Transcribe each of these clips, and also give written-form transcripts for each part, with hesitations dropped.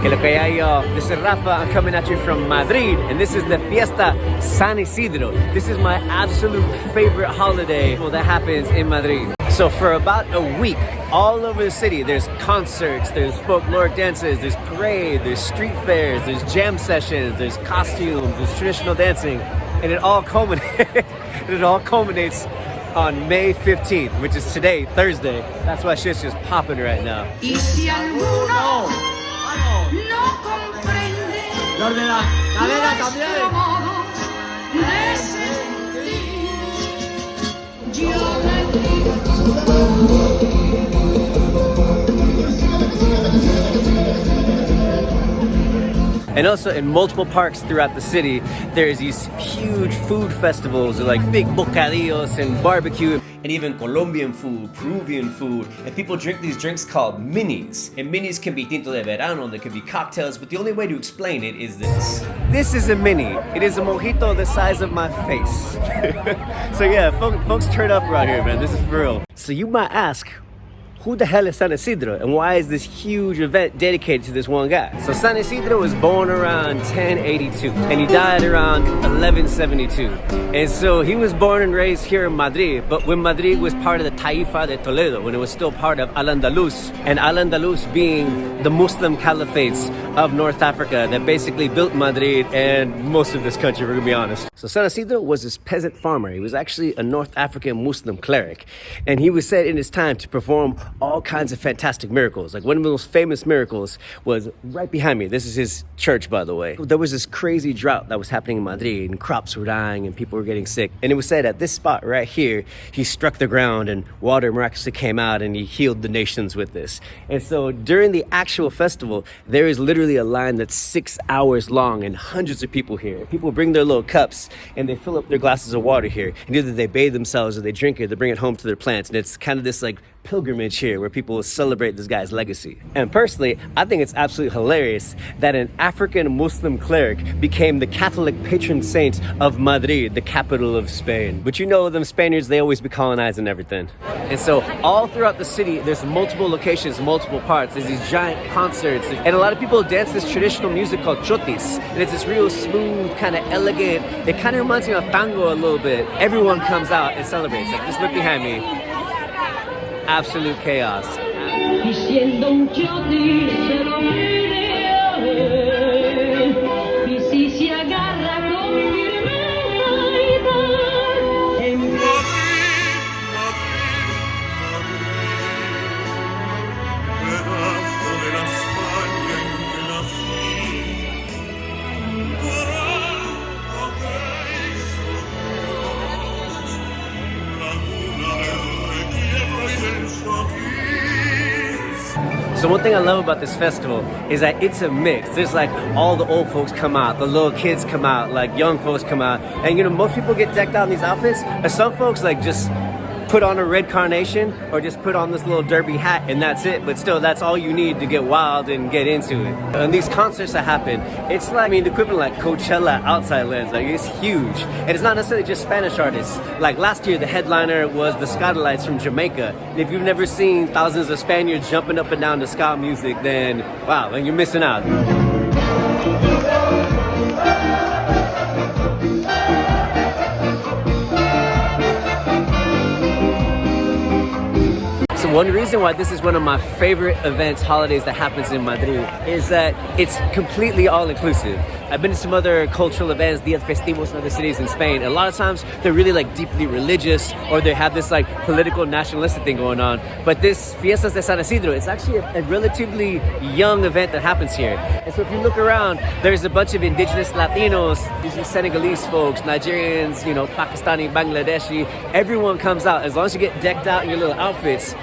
Que lo que hay, y'all? This is Rafa. I'm coming at you from Madrid, and this is the Fiesta San Isidro. This is my absolute favorite holiday that happens in Madrid. So for about a week, all over the city, there's concerts, there's folklore dances, there's parade, there's street fairs, there's jam sessions, there's costumes, there's traditional dancing, and it all culminates on May 15th, which is today, Thursday. That's why shit's just popping right now. And also in multiple parks throughout the city, there's these huge food festivals like big bocadillos and barbecue, and even Colombian food, Peruvian food, and people drink these drinks called minis. And minis can be tinto de verano, they can be cocktails, but the only way to explain it is this. This is a mini. It is a mojito the size of my face. So yeah, folks turn up around here, man. This is for real. So you might ask, who the hell is San Isidro, and why is this huge event dedicated to this one guy? So San Isidro was born around 1082 and he died around 1172. And so he was born and raised here in Madrid, but when Madrid was part of the Taifa de Toledo, when it was still part of Al-Andalus, and Al-Andalus being the Muslim caliphates of North Africa that basically built Madrid and most of this country, we're gonna be honest. So San Isidro was this peasant farmer. He was actually a North African Muslim cleric, and he was said in his time to perform all kinds of fantastic miracles. Like one of the most famous miracles was right behind me. This is his church, by the way. There was this crazy drought that was happening in Madrid, and crops were dying and people were getting sick. And it was said at this spot right here, he struck the ground and water miraculously came out and he healed the nations with this. And so during the actual festival, there is literally a line that's 6 hours long and hundreds of people here. People bring their little cups and they fill up their glasses of water here. And either they bathe themselves or they drink it, they bring it home to their plants. And it's kind of this like pilgrimage here where people will celebrate this guy's legacy. And personally, I think it's absolutely hilarious that an African Muslim cleric became the Catholic patron saint of Madrid, the capital of Spain. But you know them Spaniards, they always be colonizing everything. And so all throughout the city, there's multiple locations, multiple parts. There's these giant concerts. And a lot of people dance this traditional music called chotis. And it's this real smooth, kind of elegant, it kind of reminds me of tango a little bit. Everyone comes out and celebrates. Like, just look behind me. Absolute chaos. So one thing I love about this festival is that it's a mix. There's like all the old folks come out, the little kids come out, like young folks come out. And you know, most people get decked out in these outfits, but some folks like just put on a red carnation or just put on this little derby hat and that's it. But still, that's all you need to get wild and get into it. And these concerts that happen, it's like, I mean, the equivalent like Coachella outside lands. Like, it's huge. And it's not necessarily just Spanish artists. Like last year, the headliner was the Scotalites from Jamaica. And if you've never seen thousands of Spaniards jumping up and down to ska music, then wow, then you're missing out. One reason why this is one of my favorite events, holidays that happens in Madrid is that it's completely all-inclusive. I've been to some other cultural events, Días Festivos in other cities in Spain. And a lot of times they're really like deeply religious or they have this like political nationalistic thing going on. But this Fiestas de San Isidro, it's actually a relatively young event that happens here. And so if you look around, there's a bunch of indigenous Latinos, these Senegalese folks, Nigerians, you know, Pakistani, Bangladeshi. Everyone comes out. As long as you get decked out in your little outfits,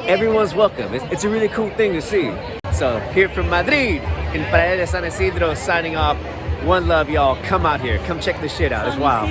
everyone's welcome. It's a really cool thing to see. So here from Madrid, in Fiestas de San Isidro, signing off. One love, y'all. Come out here. Come check this shit out. It's wild.